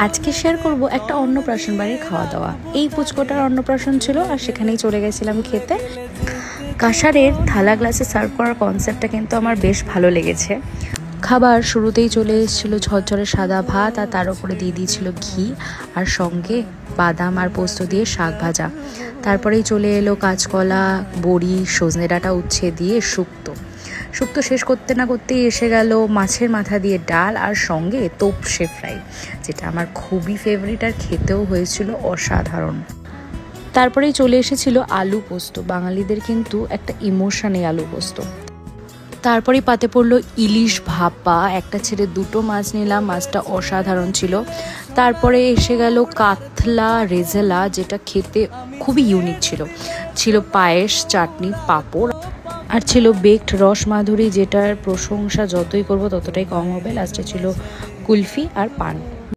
আজকে শেয়ার করব একটা অন্নপ্রাশন বাড়ির খাওয়া দাওয়া। এই পুচকোটার অন্নপ্রাশন ছিল আর সেখানেই চলে গেছিলাম খেতে। কাঁসারের থালা গ্লাসে সার্ভ করার কনসেপ্টটা কিন্তু আমার বেশ ভালো লেগেছে। খাবার শুরুতেই চলে এসেছিলো ঝরঝরে সাদা ভাত, আর তার উপরে দিয়ে দিয়েছিল ঘি, আর সঙ্গে বাদাম আর পোস্ত দিয়ে শাক ভাজা। তারপরেই চলে এলো কাঁচকলা, বড়ি, সজনে ডাঁটা উচ্ছে দিয়ে শুক্তো। শুক্তো শেষ করতে না করতেই এসে গেল মাছের মাথা দিয়ে ডাল, আর সঙ্গে তোপসে ফ্রাই, যেটা আমার খুবই ফেভারিট আর খেতেও হয়েছিল অসাধারণ। তারপরেই চলে এসেছিল আলু পোস্ত। বাঙালিদের কিন্তু একটা ইমোশন এই আলু পোস্ত। তারপরেই পাতে পড়লো ইলিশ ভাপা, একটা ছেড়ে দুটো মাছ নিলাম, মাছটা অসাধারণ ছিল। তারপরে এসে গেল কাতলা রেজালা, যেটা খেতে খুবই ইউনিক ছিল। ছিল পায়েস, চাটনি, পাঁপড়, আর ছিল বেকড রসমাধুরী, যেটার প্রশংসা যতই করব ততটাই কম হবে। লাস্টে ছিল কুলফি আর পান।